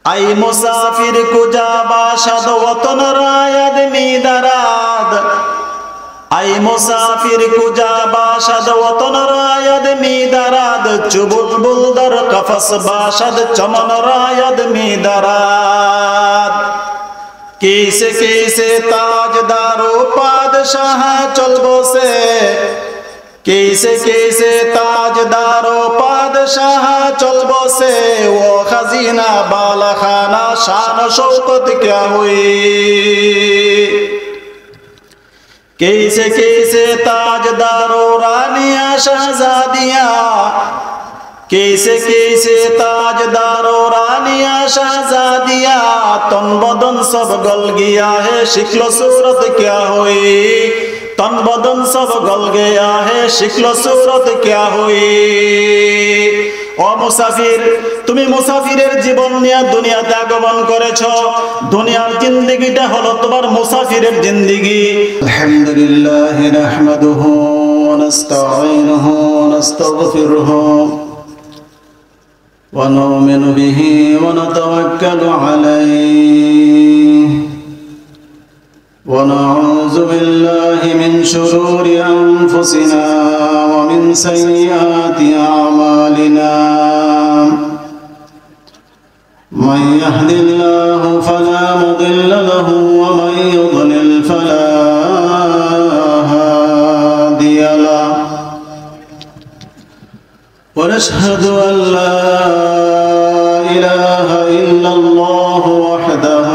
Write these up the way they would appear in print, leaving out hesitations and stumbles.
आई मुसाफिर कुजा बाशद वतन रायद मी दराद आई मुसाफिर कुजा बाशद वतन रायद मी दराद चुबुल बुलदर कफस बाशद चमन रायद मी दराद कैसे कैसे ताजदारो पादशाह चल बसे कैसे कैसे ताजदारो पादशाह चल बसे वो खजीना बाला खाना शान शौकत क्या हुई कैसे कैसे ताजदारो रानियां शहजादियां कैसे कैसे ताजदारो रानियां शहजादियां तन बदन सब गल गया है शिक्ल सूरत क्या हुई तन बदन सब गल गया है शिक्ल सूरत क्या हुई ओ मुसाफिर তুমি মুসাফিরের জীবন নিয়ে দুনিয়াতে আগমন করেছো দুনিয়ার জিন্দেগিটা হলো তোমার মুসাফিরের জিন্দেগি আলহামদুলিল্লাহ নাহমাদুহু ওয়া নাস্তাঈনুহু ওয়া নাস্তাগফিরুহু ওয়া নু'মিনু বিহি ওয়া নাতাওয়াক্কালু আলাইহি ওয়া নাউযু বিল্লাহি মিন শুরুরি আনফুসিনা ওয়া মিন সাইয়্যাতি আমালিনা من يهد الله فلا مضل له ومن يضلل فلا هادي له ونشهد أن لا إله إلا الله وحده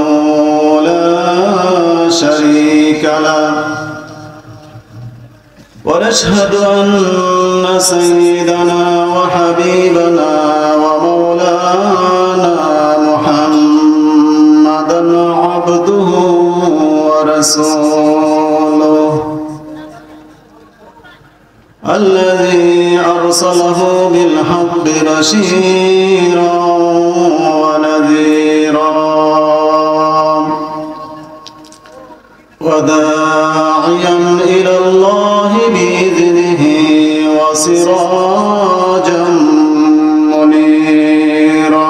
لا شريك له ونشهد أن سيدنا وحبيبنا ومولانا محمدا عبده ورسوله الذي أرسله بالحق بشيرا ونذيرا وداعيا إلى الله بإذنه وسراجا منيرا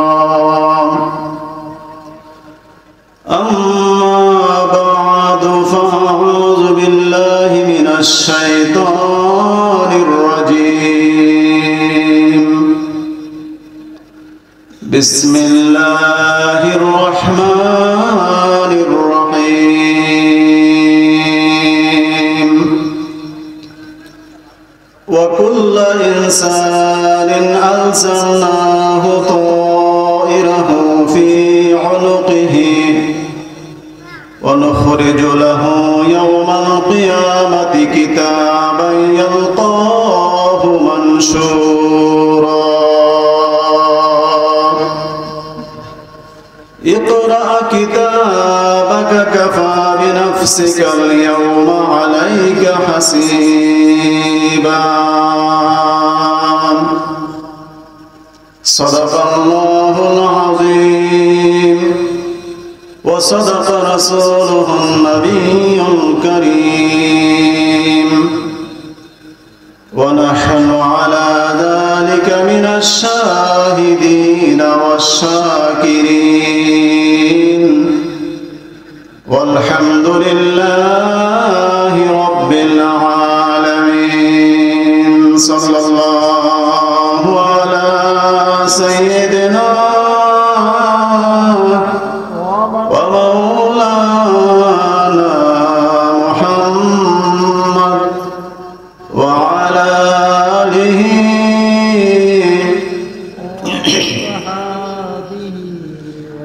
أما بعد فأعوذ بالله من الشيطان الرجيم بسم الله الرحمن الرحيم وكل إنسان ألزمناه طائره في عنقه ونخرج له يوم القيامة كتابا يلقاه منشورا اقرأ كتابك كفى بنفسك اليوم عليك حسيبا صدق الله العظيم وصدق رسوله النبي الكريم ونحن على ذلك من الشاهدين والشاكرين والحمد لله رب العالمين صلى الله على سيدنا ومولانا محمد وعلى آله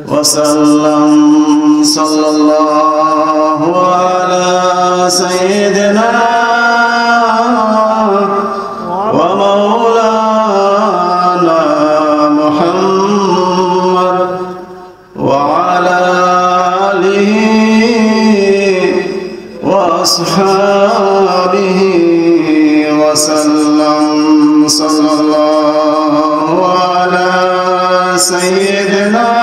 وسلم صلى الله على سيدنا ومولانا محمد وعلى آله وأصحابه وسلم صلى الله على سيدنا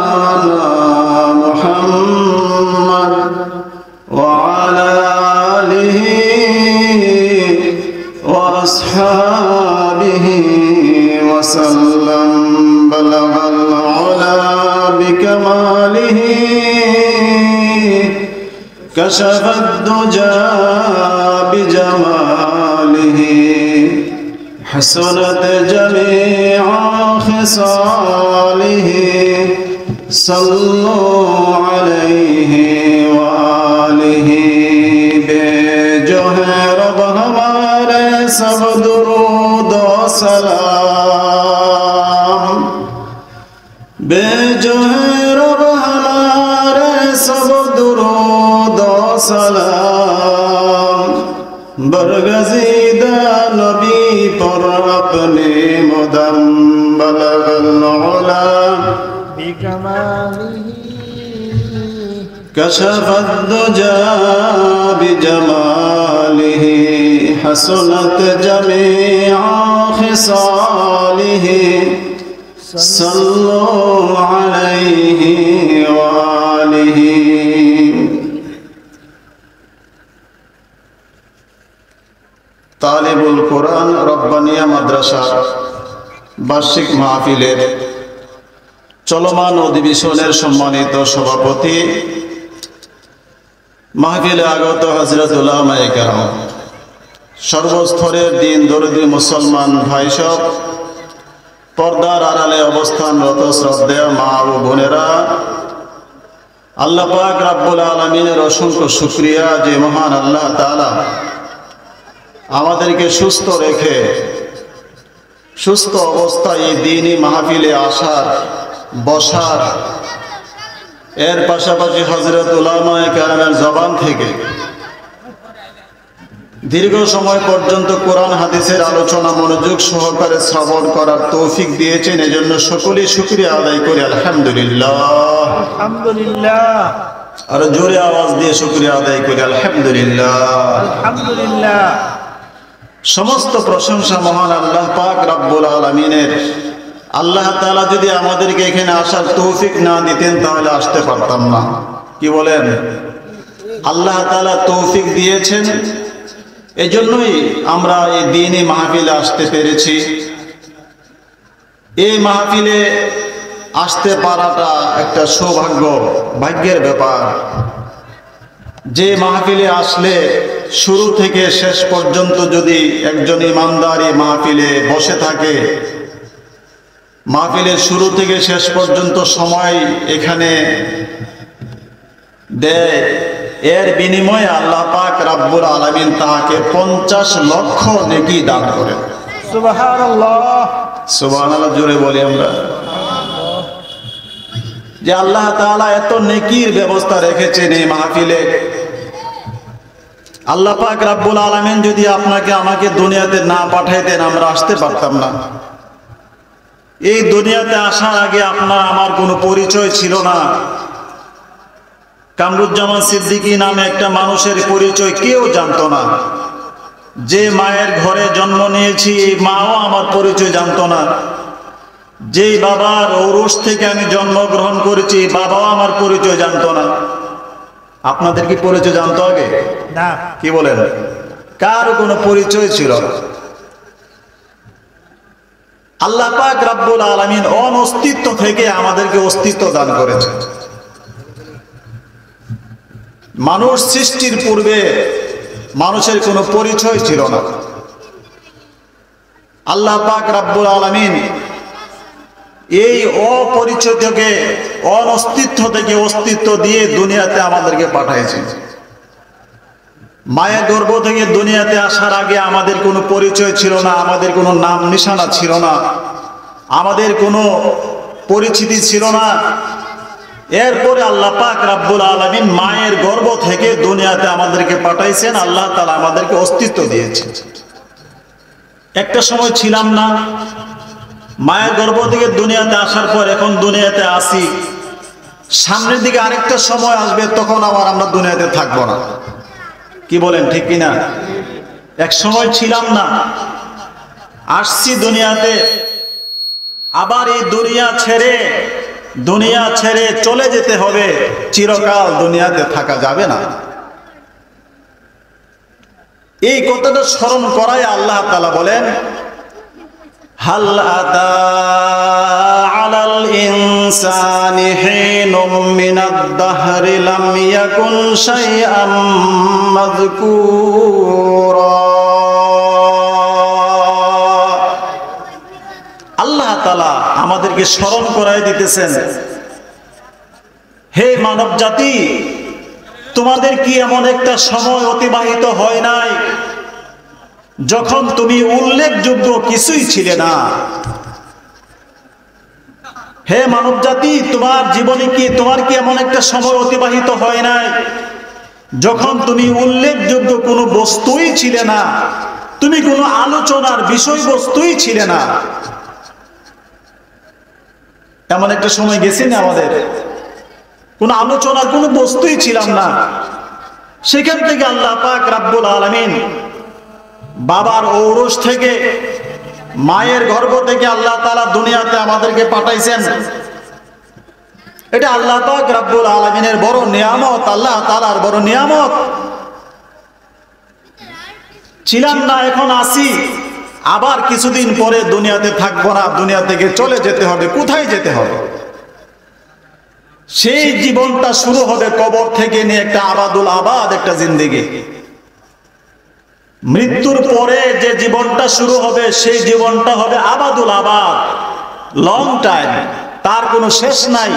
ومولانا محمد وعلى آله وأصحابه به وسلم بلغ العلا بكماله كشف الدجى بجماله حسنت جميع خصاله صلوا عليه وآله जो है रब हमारे सब दुरूद व सलाम बेजो है रब हमारे सब दुरूद व सलाम बरगज़ीदा नबी पर अपने मुदम बलगल उला बिकमालिही كشف الدجى بجماله حسنت جميع خصاله صلوا عليه وآله তালিবুল কোরআন রব্বানিয়া মাদ্রাসা বার্ষিক মাহফিলের চলমান অধিবেশনের সম্মানিত সভাপতি মাহফিলে আগত হযরত উলামায়ে কেরাম, সর্বস্তরের দিন দরদি মুসলমান ভাই সব, পর্দার আড়ালে অবস্থানরত শ্রদ্ধেয় মা ও বোনেরা, আল্লাহ পাক রব্বুল আলামিনের অসংখ্য শুকরিয়া যে মহান আল্লাহ তাআলা আমাদেরকে সুস্থ রেখে সুস্থ অবস্থায় এই দ্বীনি মাহফিলে আসার বসার, এর পাশাপাশি হযরত উলামায়ে কেরামের জবান থেকে দীর্ঘ সময় পর্যন্ত কোরআন হাদিসের আলোচনা মনোযোগ সহকারে শ্রবণ করার তৌফিক দিয়েছেন। এজন্য সকলেই শুকরিয়া আদায় করি আলহামদুলিল্লাহ। আলহামদুলিল্লাহ। আর জোরে আওয়াজ দিয়ে শুকরিয়া আদায় করি আলহামদুলিল্লাহ। আলহামদুলিল্লাহ। সমস্ত প্রশংসা মহান আল্লাহ পাক রব্বুল আলামিনের। আল্লাহ তাআলা যদি আমাদেরকে এখানে আসার তৌফিক না দিতেন তাহলে আসতে পারতাম না। কি বলেন? আল্লাহ তাআলা তৌফিক দিয়েছেন, এজন্যই আমরা এই দ্বীনি মাহফিলে আসতে পেরেছি। এই মাহফিলে আসতে পারাটা একটা সৌভাগ্য, ভাগ্যের ব্যাপার। যে মাহফিলে আসলে শুরু থেকে শেষ পর্যন্ত যদি একজন ইমানদার এই মাহফিলে বসে থাকে, মাহফিলের শুরু থেকে শেষ পর্যন্ত সময় এখানে দেয়, এর বিনিময়ে আল্লাহ পাক রব্বুল আলামিন তাকে 50 লক্ষ নেকি দান করেন। সুবহানাল্লাহ। সুবহানাল্লাহ জোরে বলি আমরা। যে আল্লাহ তাআলা এত নেকির ব্যবস্থা রেখেছেন এই মাহফিলে। আল্লাহ পাক রব্বুল আলামিন যদি আপনাকে আমাকে দুনিয়াতে না পাঠাইতেন আমরা আসতে পারতাম না। এই দুনিয়াতে আসার আগে আপনার আমার কোনো পরিচয় ছিল না। কামরুজ্জামান সিদ্দিকী নামে একটা মানুষের পরিচয় কেউ জানতো না। যে মায়ের ঘরে জন্ম নিয়েছি এই মাও আমার পরিচয় জানতো না। যেই বাবার ঔরস থেকে আমি জন্মগ্রহণ করেছি বাবাও আমার পরিচয় জানতো না। আপনাদের কি পরিচয় জানতো আগে? না। কি বলেন? কারো কোনো পরিচয় ছিল না। আল্লাহ পাক রব্বুল আলামিন অনস্তিত্ব থেকে আমাদেরকে অস্তিত্ব দান করেছেন। মানুষ সৃষ্টির পূর্বে মানুষের কোনো পরিচয় ছিল না। আল্লাহ পাক রব্বুল আলামিন এই অপরিচয় থেকে অনস্তিত্ব থেকে অস্তিত্ব দিয়ে দুনিয়াতে আমাদেরকে পাঠিয়েছেন। মায়ের গর্ভ থেকে দুনিয়াতে আসার আগে আমাদের কোনো পরিচয় ছিল না, আমাদের কোনো নাম নিশানা ছিল না, আমাদের কোনো পরিচিতি ছিল না। এরপরে আল্লাহ পাক রব্বুল আলামিন মায়ের গর্ভ থেকে দুনিয়াতে আমাদেরকে পাঠাইছেন। আল্লাহ তাআলা আমাদেরকে অস্তিত্ব দিয়েছেন। একটা সময় ছিলাম না, মায়ের গর্ভ থেকে দুনিয়াতে আসার পর এখন দুনিয়াতে আসি। সামনের দিকে আরেকটা সময় আসবে, তখন আবার আমরা দুনিয়াতে থাকবো না। কি বলেন, ঠিক কিনা? এক সময় ছিলাম না, আসছি দুনিয়াতে, আবার এই দুনিয়া ছেড়ে চলে যেতে হবে। চিরকাল দুনিয়াতে থাকা যাবে না। এই কথাটা স্মরণ করায় আল্লাহ তাআলা বলেন হাল আতা আলাল ইনসানি হিনুম মিনাদ দাহরি লাম ইয়াকুন শাইআম মাযকুরা। আল্লাহ তাআলা আমাদেরকে স্মরণ করায় দিতেছেন, হে মানব জাতি, তোমাদের কি এমন একটা সময় অতিবাহিত হয় নাই যখন তুমি উল্লেখযোগ্য কিছুই ছিলে না? হে মানব জাতি, তোমার জীবনে কি তোমার কি এমন একটা সময় অতিবাহিত হয় নাই যখন তুমি উল্লেখযোগ্য কোনো বস্তুই ছিলে না, তুমি কোনো আলোচনার বিষয়বস্তুই ছিলে না? এমন একটা সময় গেছে না আমাদের, কোন আলোচনার কোনো বস্তুই ছিলাম না। সেখান থেকে আল্লাহ পাক রাব্বুল আলামিন বাবার ঔরস থেকে, মায়ের গর্ভ থেকে আল্লাহ তাআলা দুনিয়াতে আমাদেরকে পাঠাইছেন। এটা আল্লাহ পাক রাব্বুল আলামিনের বড় নিয়ামত, আল্লাহ তাআলার বড় নিয়ামত। ছিলাম না, এখন আছি, আবার কিছুদিন পরে দুনিয়াতে থাকবো না, দুনিয়া থেকে চলে যেতে হবে। কোথায় যেতে হবে? সেই জীবনটা শুরু হবে কবর থেকে নিয়ে একটা আবাদুল আবাদ একটা জিন্দেগি। মৃত্যুর পরে যে জীবনটা শুরু হবে সেই জীবনটা হবে আবাদুল আবাদ, লং টাইম, তার কোনো শেষ নাই।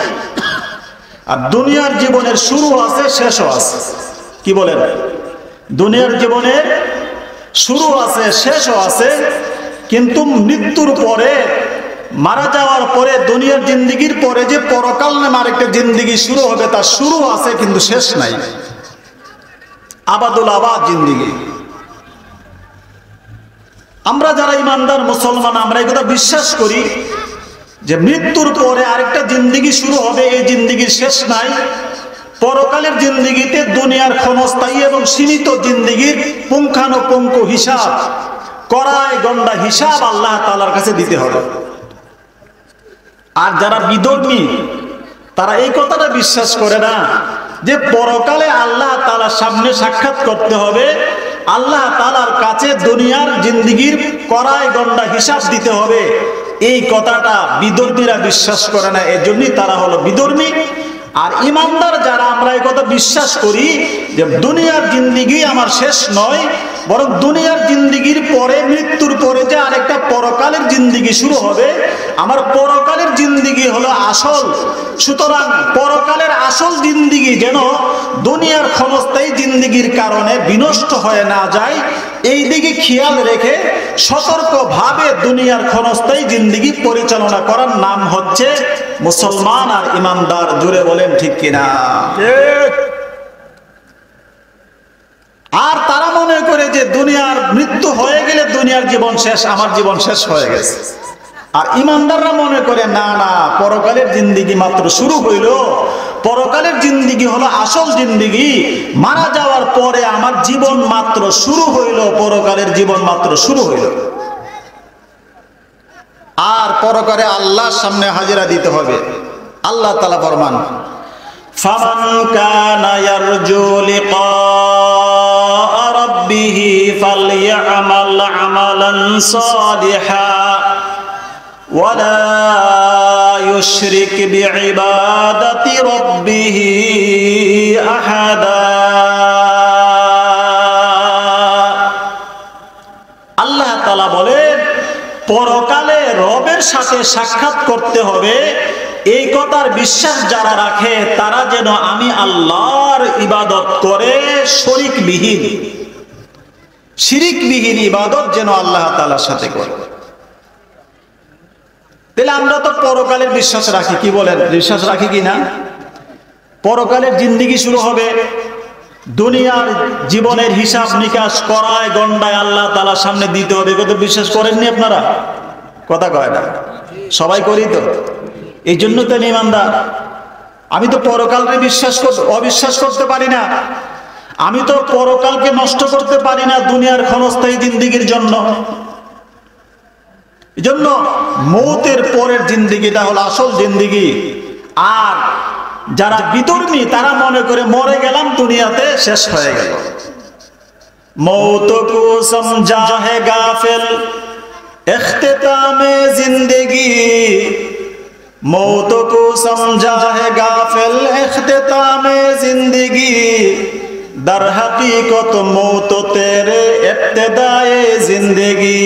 আর দুনিয়ার জীবনের শুরু আছে, শেষও আছে। কি বলেন? দুনিয়ার জীবনের শুরু আছে, শেষও আছে, কিন্তু মৃত্যুর পরে, মারা যাওয়ার পরে, দুনিয়ার জিন্দেগির পরে যে পরকাল নামে আরেকটা জিন্দেগি শুরু হবে, তার শুরু আছে কিন্তু শেষ নাই। আবাদুল আবাদ জিন্দেগি। আমরা যারা ইমানদার মুসলমান, আমরা এই কথা বিশ্বাস করি যে মৃত্যুর পরে আরেকটা জিন্দেগি শুরু হবে, এই জিন্দেগির শেষ নাই। পরকালের জিন্দেগিতে দুনিয়ার ক্ষণস্থায়ী এবং সীমিত জিন্দেগির পুঙ্খানুপুঙ্খ হিসাব, কড়াই গন্ডা হিসাব আল্লাহ তাআলার কাছে দিতে হবে। আর যারা বিধর্মী, তারা এই কথাটা বিশ্বাস করে না যে পরকালে আল্লাহ তাআলার সামনে সাক্ষাৎ করতে হবে, আল্লাহ তাআলার কাছে দুনিয়ার জিন্দেগির কড়াই গন্ডা হিসাব দিতে হবে। এই কথাটা বিধর্মীরা বিশ্বাস করে না, এজন্যই তারা হলো বিধর্মী। আর ইমানদার যারা, আমরা এই কথা বিশ্বাস করি যে দুনিয়ার জিন্দেগি আমার শেষ নয়, বরং দুনিয়ার জিন্দেগির পরে, মৃত্যুর পরে যে আরেকটা পরকালের জিন্দেগি শুরু হবে, আমার পরকালের জিন্দেগি হলো আসল। সুতরাং পরকালের আসল জিন্দেগি যেন দুনিয়ার ক্ষণস্থায়ী জিন্দেগির কারণে বিনষ্ট হয়ে না যায়, এই দিকে খেয়াল রেখে সতর্কভাবে দুনিয়ার ক্ষণস্থায়ী জিন্দেগি পরিচালনা করার নাম হচ্ছে মুসলমান আর ইমানদার। জুড়ে বলেন ঠিক কিনা? আর তারা মনে করে যে দুনিয়ার মৃত্যু হয়ে গেলে দুনিয়ার জীবন শেষ, আমার জীবন শেষ হয়ে গেছে। আর ইমানদাররা মনে করে না না, পরকালের জিন্দেগি মাত্র শুরু হইল, পরকালের জিন্দেগি হলো আসল জিন্দেগি। মারা যাওয়ার পরে আমার জীবন মাত্র শুরু হইল, পরকালের জীবন মাত্র শুরু হইল। আর পরকালে আল্লাহর সামনে হাজিরা দিতে হবে। আল্লাহ তাআলা ফরমান, ফামান কানা ইয়ারজু লিকা রাব্বিহি ফালইআমাল আমালান সালিহা ওয়ালা ইউশরিক বিইবাদাতি রাব্বিহি আহাদা। আল্লাহ তাআলা বলেন, পরকালে রবের সাথে সাক্ষাৎ করতে হবে, এই কথার বিশ্বাস যারা রাখে তারা যেন আমি আল্লাহর ইবাদত করে শরীকবিহীন, শিরিকবিহীন ইবাদত যেন আল্লাহ তাআলার সাথে করে। তাহলে আমরা তো পরকালের বিশ্বাস রাখি, কি বলেন? বিশ্বাস রাখি কি না? পরকালের জিন্দেগি শুরু হবে, দুনিয়ার জীবনের হিসাব নিকাশ করায় গন্ডায় আল্লাহ তাআলার সামনে দিতে হবে। কত বিশ্বাস করেননি আপনারা? কথা কয় না, সবাই করি তো। এই জন্য তো আমি ইমানদার। আমি তো পরকালকে অবিশ্বাস করতে পারি না। আমি তো পরকালকে নষ্ট করতে পারি না দুনিয়ার ক্ষণস্থায়ী জিন্দেগির জন্য। এই জন্য মৌতের পরের জিন্দেগিটা হলো আসল জিন্দেগি। আর যারা বিধর্মী তারা মনে করে মরে গেলাম, দুনিয়াতে শেষ হয়ে গেল। মৌত কো সমঝা হে গাফিল इख्तितामे जिंदगी मौत को समझा है गाफिल, इख्तितामे जिंदगी दर हकीकत मौत तेरे इब्तिदाए जिंदगी,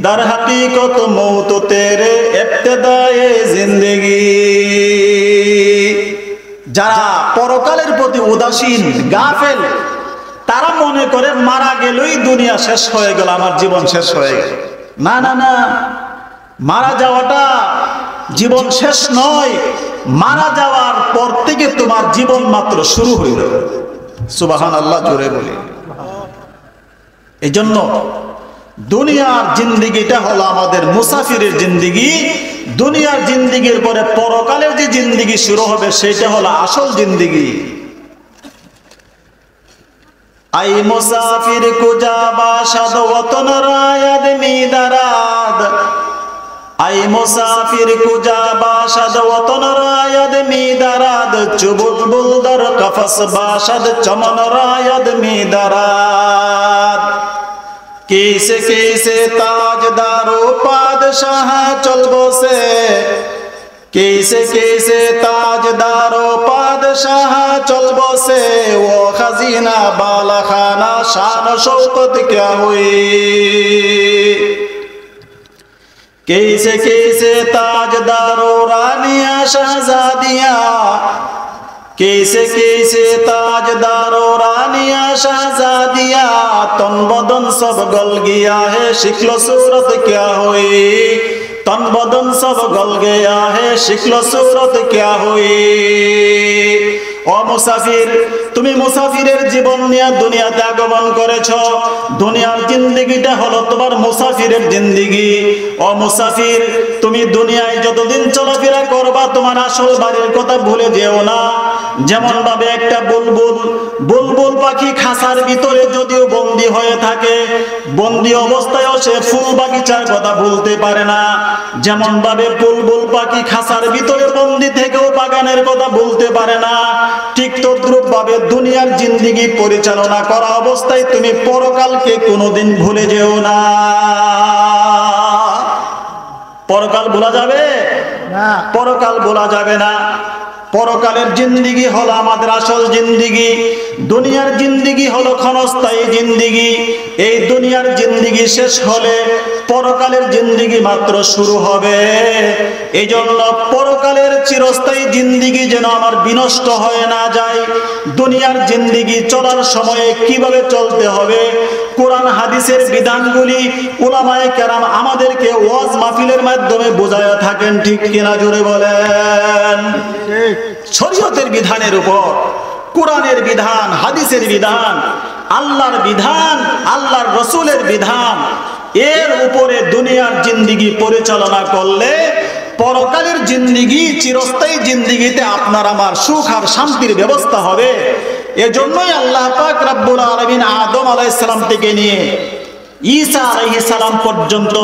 दर हकीकत मौत तेरे इब्तिदाए जिंदगी। যারা পরকালের প্রতি উদাসীন গাফেল, তারা মনে করে মারা গেলেই দুনিয়া শেষ হয়ে গেল, আমার জীবন শেষ হয়ে গেল। না না না, মারা যাওয়াটা জীবন শেষ নয়, মারা যাওয়ার পর থেকে তোমার জীবন মাত্র শুরু হইল। সুবহানাল্লাহ, জোরে বলি। এই জন্য দুনিয়ার জিন্দিগিটা হলো আমাদের মুসাফিরের জিন্দিগি। দুনিয়ার জিন্দিগির পরে পরকালের যে জিন্দিগি শুরু হবে সেটা হলো আসল জিন্দিগি। আই মুসাফির কুজা বাসাদ ওয়াতন রায়াদ মিদারাদ, আই মুসাফির কুজা বাসাদ ওয়াতন রায়াদ মিদারাদ, চুবুক বুলদার কফস বাসাদ চমন রায়াদ মিদারাদ। कैसे कैसे ताजदारो पादशाह चल बसे, कैसे कैसे ताजदारो पादशाह चल बसे, वो खजीना बाला खाना शान शौकत क्या हुई। कैसे कैसे ताजदारो रानिया शहजादियाँ, कैसे कैसे ताजदारो रानिया शहजादिया, तन बदन सब गल गया है शिक्ल सूरत क्या हुई, तन बदन सब गल गया है शिक्ल सूरत क्या हुई। ও মুসাফির, তুমি মুসাফিরের জীবন নিয়ে দুনিয়াতে আগমন করেছো। দুনিয়ার জিন্দেগিটা হলো তোমার মুসাফিরের জিন্দেগি। ও মুসাফির, তুমি দুনিয়ায় যতদিন চলাফেরা করবা তোমার আসল বাড়ির কথা ভুলে যেও না। যেমন ভাবে একটা বুলবুল পাখি খাঁচার ভিতরে যদিও বন্দী হয়ে থাকে, বন্দী অবস্থায়ও সে ফুল বাগিচার কথা ভুলতে পারে না। যেমন ভাবে বুলবুল পাখি খাঁচার ভিতরে বন্দী থেকেও বাগানের কথা ভুলতে পারে না, ঠিক তদ্রূপ ভাবে দুনিয়ার জিন্দেগি পরিচালনা করা অবস্থায় তুমি পরকালকে কোনোদিন ভুলে যেও না। পরকাল ভোলা যাবে না, পরকাল ভোলা যাবে না। পরকালের জিন্দেগি হলো আমাদের আসল জিন্দেগি। দুনিয়ার জিন্দেগি হলো ক্ষণস্থায়ী জিন্দেগি। এই দুনিয়ার জিন্দেগি শেষ হলে পরকালের জিন্দেগি মাত্র শুরু হবে। এই জন্য পরকালের চিরস্থায়ী জিন্দেগি যেন আমার বিনষ্ট হয়ে না যায়, দুনিয়ার জিন্দেগি চলার সময়ে কিভাবে চলতে হবে কোরআন হাদিসের বিধানগুলি উলামায়ে কেরাম আমাদেরকে ওয়াজ মাহফিলের মাধ্যমে বোঝায়া থাকেন, ঠিক কিনা জোরে বলেন। শরীয়তের বিধানের উপর কোরআনের বিধান, হাদিসের বিধান, আল্লাহর বিধান, আল্লাহর রাসূলের বিধান, এর উপরে দুনিয়ার জিন্দেগি পরিচালনা করলে পরকালের জিন্দেগি, চিরস্থায়ী জিন্দেগিতে আপনার আমার সুখ আর শান্তির ব্যবস্থা হবে। এজন্যই আল্লাহ পাক রব্বুল আলামিন আদম আলাইহিস সালাম থেকে নিয়ে ঈসা আলাইহিস সালাম পর্যন্ত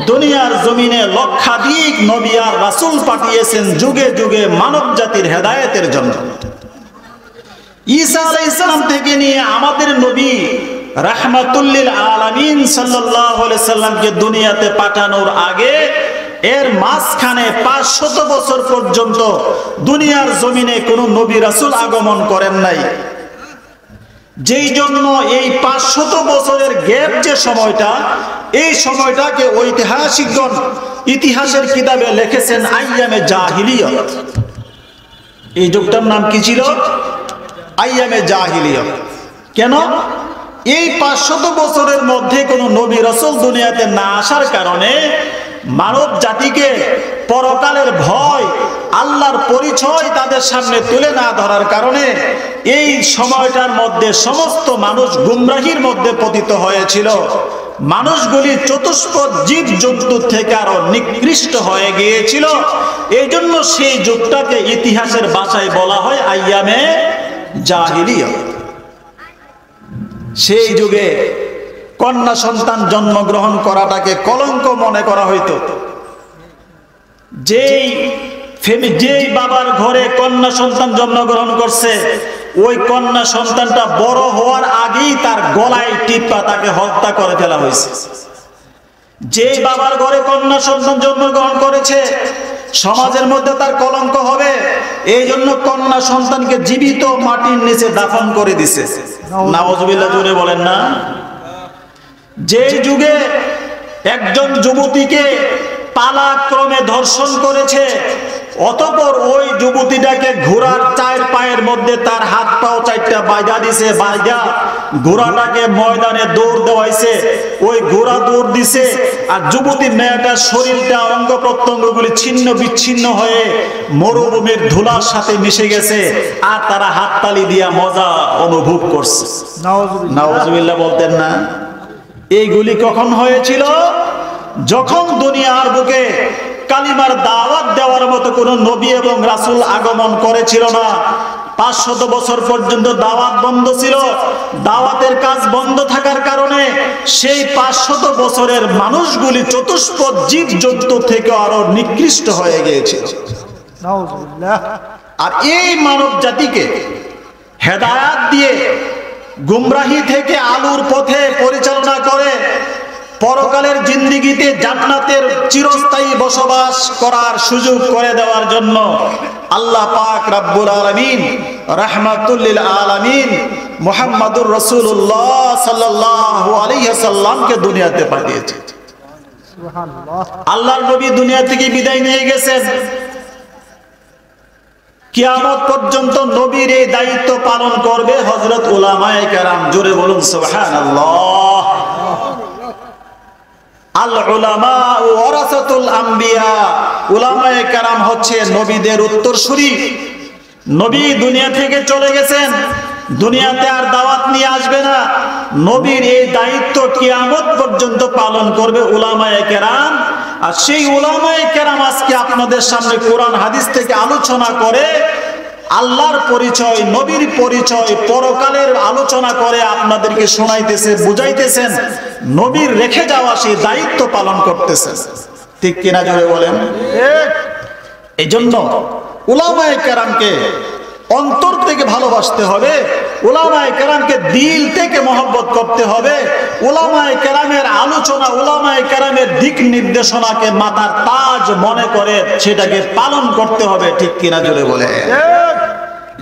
দুনিয়ার জমিনে লক্ষাধিক নবী আর রাসূল পাঠিয়েছেন যুগে যুগে মানব জাতির হেদায়েতের জন্য। ঈসা আলাইহিস সালাম থেকে নিয়ে আমাদের নবী রাহমাতুল লিল আলামিন সাল্লাল্লাহু আলাইহি সাল্লামকে দুনিয়াতে পাঠানোর আগে এর মাঝখানে 500 বছর পর্যন্ত দুনিয়ার জমিনে কোনো নবী রাসূল আগমন করেন নাই। যেই জন্য এই 500 বছরের গ্যাপ যে সময়টা, এই সময়টাকে ঐতিহাসিকগণ ইতিহাসের কিতাবে লিখেছেন আইয়ামে জাহিলিয়ত। এই যুগটার নাম কি ছিল? আইয়ামে জাহিলিয়ত। কেন? এই 500 বছরের মধ্যে কোনো নবী রাসূল দুনিয়াতে না আসার কারণে মানব জাতিকে পরকালের ভয়, আল্লাহর পরিচয় তাদের সামনে তুলে না ধরার কারণে এই সময়টার মধ্যে সমস্ত মানুষ গুমরাহির মধ্যে পতিত হয়েছিল। মানুষগুলি চতুষ্পদ জীব জন্তু থেকে আরো নিকৃষ্ট হয়ে গিয়েছিল। এই জন্য সেই যুগটাকে ইতিহাসের ভাষায় বলা হয় আইয়ামে জাহিলিয়ত। সেই যুগে কন্যা সন্তান জন্মগ্রহণ করাটাকে কলঙ্ক মনে করা হইতো। যেই বাবার ঘরে কন্যা সন্তান জন্মগ্রহণ করছে, ওই কন্যা সন্তানটা বড় হওয়ার আগেই তার গলায় টিপা তাকে হত্যা করে ফেলা হয়েছে। যে বাবার ঘরে কন্যা সন্তান জন্মগ্রহণ করেছে সমাজের মধ্যে তার কলঙ্ক হবে, এই জন্য কন্যা সন্তানকে জীবিত মাটির নিচে দাফন করে দিছে। নাউজুবিল্লাহ, জোরে বলেন না। যে যুগে একজন যুবতীকে পালাক্রমে ধর্ষণ করেছে, অতঃপর ওই যুবতীটাকে ঘোড়ার চার পায়ের মধ্যে তার হাত পাও চারটা বাইধা দিছে, বাইধা ঘোড়াটাকে ময়দানে দৌড় দেওয়াইছে, ওই ঘোড়া দৌড় দিছে আর যুবতী মেয়েটার শরীরটা অঙ্গ প্রত্যঙ্গগুলি ছিন্ন বিচ্ছিন্ন হয়ে মরুভূমির ধুলার সাথে মিশে গেছে, আর তারা হাততালি দিয়া মজা অনুভব করছে। নাউজুবিল্লাহ বলতেন না। এইগুলি কখন হয়েছিল? যখন দুনিয়ার বুকে কালিমার দাওয়াত দেওয়ার মতো কোন নবী এবং রাসূল আগমন করেছিল না। 500 বছর পর্যন্ত দাওয়াত বন্ধ ছিল। দাওয়াতের কাজ বন্ধ থাকার কারণে সেই 500 বছরের মানুষগুলি চতুষ্পদ জীব জন্তু থেকে আরো নিকৃষ্ট হয়ে গিয়েছিল। আর এই মানব জাতিকে হেদায়েত দিয়ে গুমরাহি থেকে আলোর পথে পরিচালনা করে পরকালের জিন্দেগিতে জান্নাতের চিরস্থায়ী বসবাস করার সুযোগ করে দেওয়ার জন্য আল্লাহ পাক রব্বুল আলামিন রাহমাতুল লিল আলামিন মুহাম্মাদুর রাসূলুল্লাহ সাল্লাল্লাহু আলাইহি ওয়াসাল্লামকে দুনিয়াতে পাঠিয়েছেন। সুবহানাল্লাহ। আল্লাহর নবী দুনিয়া থেকে বিদায় নিয়ে গেছেন। কিয়ামত পর্যন্ত নবীর এই দায়িত্ব পালন করবে হযরত উলামায়ে কেরাম। জোরে বলুন সুবহানাল্লাহ। আল উলামা ওয়ারাসাতুল আম্বিয়া, উলামায়ে কেরাম হচ্ছে নবীদের উত্তরসূরি। নবী দুনিয়া থেকে চলে গেছেন, দুনিয়াতে আর দাওয়াত নিয়ে আসবে না। নবীর এই দায়িত্ব কিয়ামত পর্যন্ত পালন করবে উলামায়ে কেরাম। আর সেই উলামায়ে কেরাম আজকে আপনাদের সামনে কোরআন হাদিস থেকে আলোচনা করে আল্লাহর পরিচয়, নবীর পরিচয়, পরকালের আলোচনা করে আপনাদেরকে শোনাইতেছে, বুঝাইতেছেন, নবীর রেখে যাওয়া সেই দায়িত্ব পালন করতেছেন। ঠিক কিনা জোরে বলেন? এই জন্য উলামায়ে কেরামকে অন্তর থেকে ভালোবাসতে হবে, উলামায়ে কেরামকে দিল থেকে মহব্বত করতে হবে, উলামায়ে কেরামের আলোচনা, উলামায়ে কেরামের দিক নির্দেশনাকে মাথার তাজ মনে করে সেটাকে পালন করতে হবে। ঠিক কিনা জোরে বলে?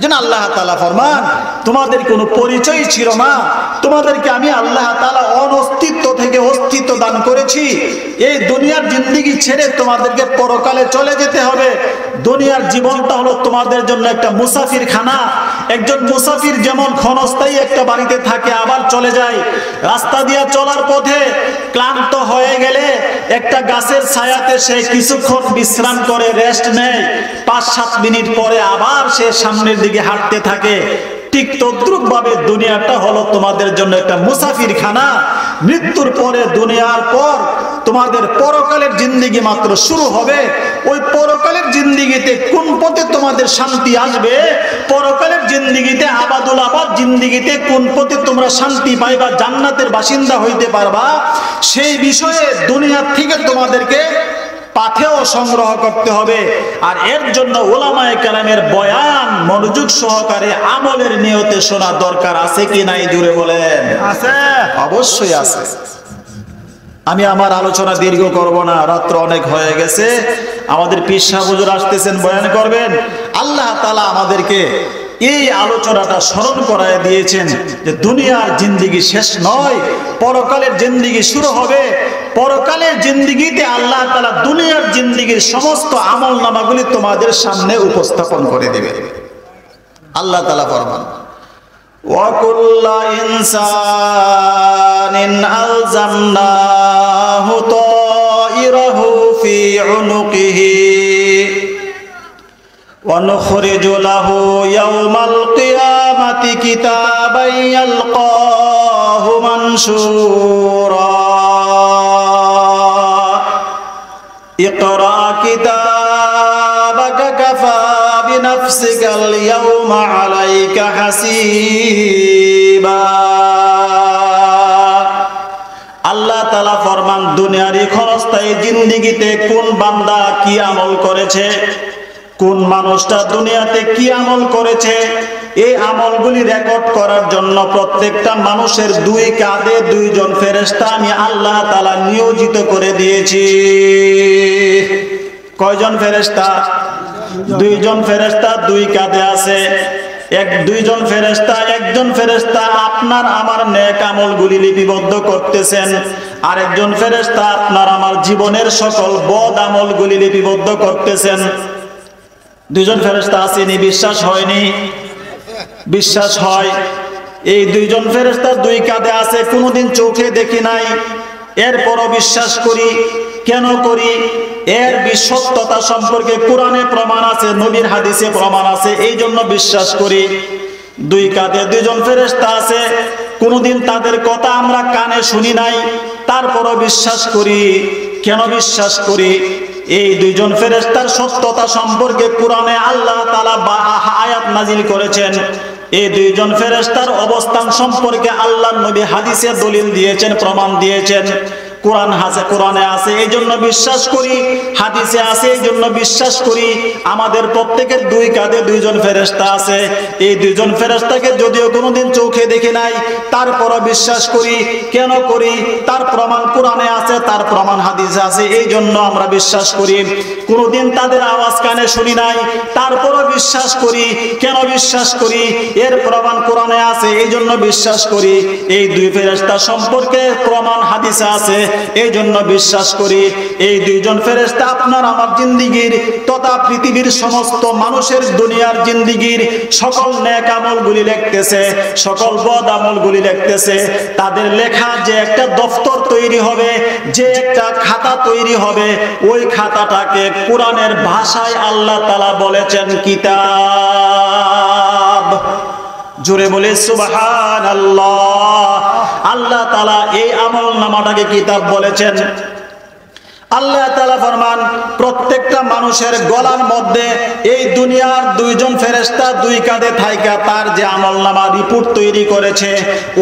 যেন আল্লাহ তাআলা ফরমান, তোমাদের কোনো পরিচয় ছিল না, তোমাদেরকে আমি আল্লাহ তাআলা অনস্তিত্ব থেকে অস্তিত্ব দান করেছি। এই দুনিয়ার জিন্দেগি ছেড়ে তোমাদেরকে পরকালে চলে যেতে হবে। দুনিয়ার জীবনটা হলো তোমাদের জন্য একটা মুসাফির খানা। একজন মুসাফির যেমন ক্ষণস্থায়ী একটা বাড়িতে থাকে আবার চলে যায়, রাস্তা দিয়ে চলার পথে ক্লান্ত হয়ে গেলে একটা গাছের ছায়াতে সে কিছুক্ষণ বিশ্রাম করে রেস্ট নেয়, 5-7 মিনিট পরে আবার সে সামনের দিকে হাঁটতে থাকে। ঠিক তদ্রুপ ভাবে দুনিয়াটা হলো তোমাদের জন্য একটা মুসাফির খানা। মৃত্যুর পরে, দুনিয়ার পর তোমাদের পরকালের জিন্দেগি মাত্র শুরু হবে। ওই পরকালের জিন্দেগিতে কোন পথে তোমাদের শান্তি আসবে, পরকালের জিন্দেগিতে আবাদুল আবাদ জিন্দেগিতে কোন পথে তোমরা শান্তি পাইবা, জান্নাতের বাসিন্দা হইতে পারবা, সেই বিষয়ে দুনিয়া থেকে তোমাদেরকে পাথেও সংগ্রহ করতে হবে। আর এর জন্য উলামায়ে কেরামের বয়ান মনোযোগ সহকারে আমলের নিয়তে শোনা দরকার আছে কি নাই? জুড়ে বলেন। আছে, অবশ্যই আছে। আমি আমার আলোচনা দীর্ঘ করব না, রাত্র অনেক হয়ে গেছে। আমাদের পীর সাহেব হুজুর আসতেছেন, বয়ান করবেন। আল্লাহ তাআলা আমাদেরকে এই আলোচনাটা স্মরণ করায় দিয়েছেন যে দুনিয়ার জিন্দেগি শেষ নয়, পরকালের জিন্দেগি শুরু হবে। পরকালের জিন্দেগিতে আল্লাহ তাআলা দুনিয়ার জিন্দেগির সমস্ত আমল নামাগুলি তোমাদের সামনে উপস্থাপন করে দিবেন। আল্লাহ তাআলা ফরমান, ওয়া কুল্লা ইনসানিন আলজামনাহু তাইরাহু ফি উনুকিহি ওয়া নুখরিজু লাহু ইয়াওমাল কিয়ামাতি কিতাবান ইয়ালকাহু মানশুরা ইকরা কিতাবাকা কাফা বিনাফসিকাল ইয়াওমা আলাইকা হাসিবা। আল্লাহ তাআলা ফরমান, দুনিয়ার ক্ষণস্থায়ী জিন্দেগিতে কোন বান্দা কি আমল করেছে, কোন মানুষটা দুনিয়াতে কি আমল করেছে, এই আমলগুলি রেকর্ড করার জন্য প্রত্যেকটা মানুষের দুই কাঁধে দুইজন ফেরেশতা আমি আল্লাহ তাআলা নিয়োজিত করে দিয়েছি। কয়জন ফেরেশতা? দুইজন ফেরেশতা দুই কাঁধে আছে। দুইজন ফেরেশতা, একজন ফেরেশতা আপনার আমার নেক আমলগুলি লিপিবদ্ধ করতেছেন, আর একজন ফেরেশতা আপনার আমার জীবনের সকল বদ আমলগুলি লিপিবদ্ধ করতেছেন। দুইজন ফেরেশতা আসেনি, বিশ্বাস হয়নি? বিশ্বাস হয়। এই দুইজন ফেরেশতা দুই কাঁধে আছে, কোনোদিন চোখে দেখি নাই, এরপরও বিশ্বাস করি। কেন করি? এর বিশ্বস্ততা সম্পর্কে কোরআনে প্রমাণ আছে, নবীর হাদিসে প্রমাণ আছে, এই জন্য বিশ্বাস করি। দুই কাঁধে দুইজন ফেরেশতা আছে, কোনোদিন তাদের কথা আমরা কানে শুনি নাই, তারপরও বিশ্বাস করি। কেন বিশ্বাস করি? এই দুইজন ফেরেশতার সত্যতা সম্পর্কে কোরআনে আল্লাহ তাআলা আয়াত নাজিল করেছেন। এই দুইজন ফেরেশতার অবস্থান সম্পর্কে আল্লাহর নবী হাদিসে দলিল দিয়েছেন, প্রমাণ দিয়েছেন। কোরআনে আছে এই জন্য বিশ্বাস করি, হাদিসে আছে এই জন্য বিশ্বাস করি। আমাদের প্রত্যেকের দুই কাঁধে দুইজন ফেরেশতা আছে। এই দুইজন ফেরেশতাকে যদিও কোনোদিন চোখে দেখি নাই, তারপরও বিশ্বাস করি। কেন করি? তার প্রমাণ কোরআনে আছে, তার প্রমাণ হাদিসে আছে, এই জন্য আমরা বিশ্বাস করি। কোনোদিন তাদের আওয়াজ কানে শুনি নাই, তারপরও বিশ্বাস করি। কেন বিশ্বাস করি? এর প্রমাণ কোরআনে আছে, এই জন্য বিশ্বাস করি। এই দুই ফেরেশতা সম্পর্কে প্রমাণ হাদিসে আছে, এই জন্য বিশ্বাস করি। এই দুইজন ফেরেশতা আপনার আমার জিন্দেগীর তথা পৃথিবীর সমস্ত মানুষের দুনিয়ার জিন্দেগীর সকল নেক আমলগুলি লিখতেছে, সকল বদ আমলগুলি লিখতেছে। তাদের লেখা যে একটা দফতর তৈরি হবে, যে একটা খাতা তৈরি হবে, ওই খাতাটাকে কোরআনের ভাষায় আল্লাহ তাআলা বলেছেন কিতাব। জোরে বলে সুবহানাল্লাহ। আল্লাহ তাআলা এই আমলনামাটাকে কিতাব বলেছেন। আল্লাহ তাআলা ফরমান, প্রত্যেকটা মানুষের গলার মধ্যে এই দুনিয়ার দুইজন ফেরেশতা দুই কাঁধে থাইকা তার যে আমলনামা রিপোর্ট তৈরি করেছে,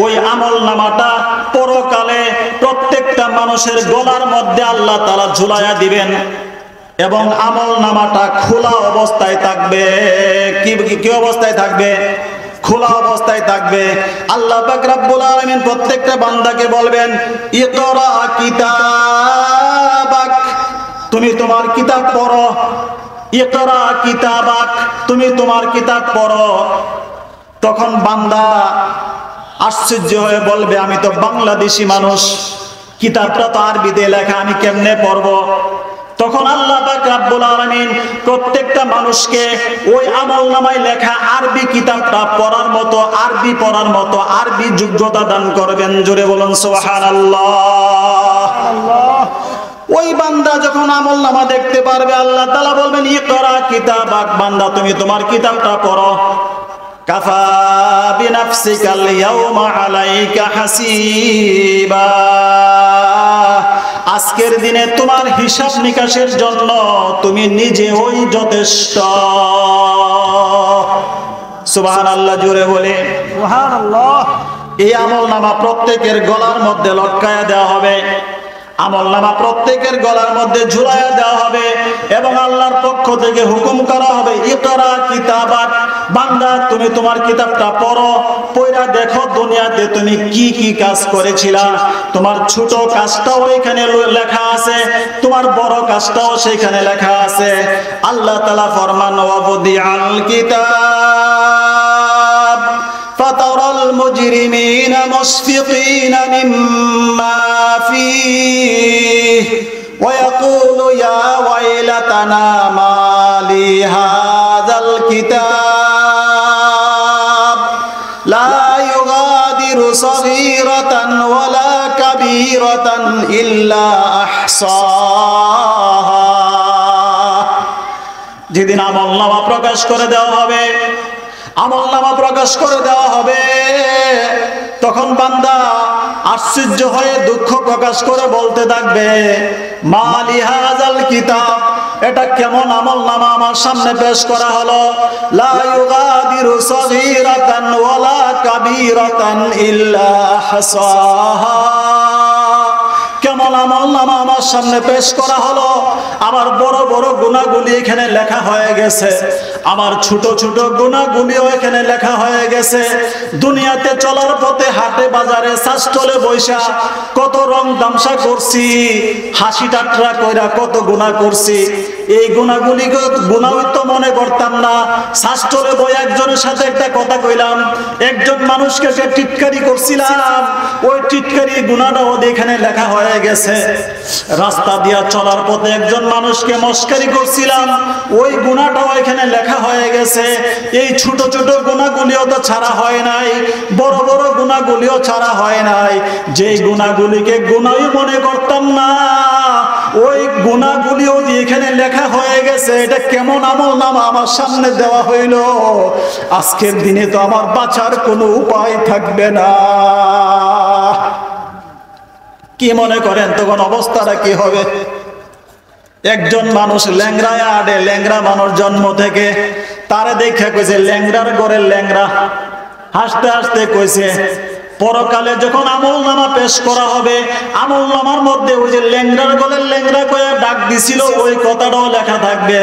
ওই আমলনামাটা পরকালে প্রত্যেকটা মানুষের গলার মধ্যে আল্লাহ তাআলা ঝুলাইয়া দিবেন এবং আমলনামাটা খোলা অবস্থায় থাকবে। কি অবস্থায় থাকবে? খোলা অবস্থায় থাকবে। আল্লাহ পাক রব্বুল আলামিন প্রত্যেকটা বান্দাকে বলবেন, ইকরা কিতাবাক, তুমি তোমার কিতাব পড়ো। ইকরা কিতাবাক, তুমি তোমার কিতাব পড়ো। তখন বান্দা আশ্চর্য হয়ে বলবে, আমি তো বাংলাদেশি মানুষ, কিতাবটা তো আরবিতে লেখা, আমি কেমনে পড়বো? তখন আল্লাহ পাক রব্বুল আলামিন প্রত্যেকটা মানুষকে ওই আমলনামায় লেখা আরবি কিতাবটা পড়ার মতো, আরবি পড়ার মতো আরবি যোগ্যতা দান করবেন। জোরে বলুন সুবহানাল্লাহ। ওই বান্দা যখন আমলনামা দেখতে পারবে, আল্লাহ তাআলা বলবেন, ইকরা কিতাবাক, বান্দা তুমি তোমার কিতাবটা পড়ো। কাফা বিনাফসিকাল ইয়াউমা আলাইকা হাসিবা, আজকের দিনে তোমার হিসাব নিকাশের জন্য তুমি নিজে ওই যথেষ্ট। সুবহানাল্লাহ, জোরে বলে সুবহানাল্লাহ। এই আমলনামা প্রত্যেকের গলার মধ্যে লটকায়া দেওয়া হবে, আমলনামা প্রত্যেকের গলার মধ্যে ঝুলাইয়া দেওয়া হবে এবং আল্লাহর পক্ষ থেকে হুকুম করা হবে, ইকরা কিতাবাক, বান্দা তুমি তোমার কিতাবটা পড়ো, পড়া দেখো দুনিয়াতে তুমি কি কি কাজ করেছিলা। তোমার ছোট কাজটাও এখানে লেখা আছে, তোমার বড় কাজটাও সেখানে লেখা আছে। আল্লাহ তাআলা ফরমান, ওয়াবদিআল কিতাব ফাতারাল মুজরিমিনা মুশফিকিনা মিম্মা ফীহি ওয়া ইয়াকুলু ইয়া ওয়াইলাতানা মা লি হাযাল কিতাব লা ইউগাদিরু সগীরাতান ওয়ালা কাবীরাতান ইল্লা আহসাহা। যেদিন আমলনামা প্রকাশ করে দেওয়া হবে, আমলনামা প্রকাশ করে দেওয়া হবে, তখন বান্দা আশ্চর্য হয়ে দুঃখ প্রকাশ করে বলতে থাকবে, মালি হাযাল কিতাব, এটা কেমন আমলনামা আমার সামনে পেশ করা হলো। লা ইউগাদিরু সগীরাতান ওয়ালা কাবীরাতান ইল্লা আহসাহা। কেমন আমলনামা আমার সামনে পেশ করা হলো, আমার বড় বড় গুনাহগুলি এখানে লেখা হয়ে গেছে, আমার ছোট ছোট গুনাহগুলিও এখানে লেখা হয়ে গেছে। দুনিয়াতে চলার পথে হাটে বাজারে শাসটলে বৈশা কত রং তামসা করছি, হাসি ঠাট্টা কইরা কত গুনাহ করছি। এই গুনাহগুলিকে গুনাহই তো মনে করতাম না। শাসটলে বই একজনের সাথে একটা কথা কইলাম, একজন মানুষকে সে টিটকারি করছিলাম, ওই টিটকারি গুনাহটাও এখানে লেখা হয়ে গেছে। রাস্তা দিয়া চলার পথে একজন মানুষকে মস্কারি করছিলাম, ওই গুনাহটাও এখানে লেখা হয়ে গেছে। এই ছোট ছোট গুনাহগুলিও তো ছাড়া হয় নাই, বড় বড় গুনাহগুলিও ছাড়া হয় নাই। যেই গুনাহগুলিকে গুনাহই মনে করতাম না, ওই গুনাহগুলিও এখানে লেখা হয়ে গেছে। এটা কেমন আমলনামা আমার সামনে দেওয়া হইল। আজকের দিনে তো আমার বাঁচার কোনো উপায় থাকবে না। কি মনে করেন তখন অবস্থাটা কি হবে? একজন মানুষ ল্যাংড়ায় আডে, ল্যাংড়া মানুষ জন্ম থেকে, তারে দেখে কইছে ল্যাংড়ার ঘরের ল্যাংড়া। হাসতে হাসতে কইছে পরকালে যখন আমলনামা পেশ করা হবে, আমলনামার মধ্যে ওই যে ল্যাংড়ার গলের ল্যাংড়া কয়ে ডাক দিছিল, ওই কথাটাও লেখা থাকবে।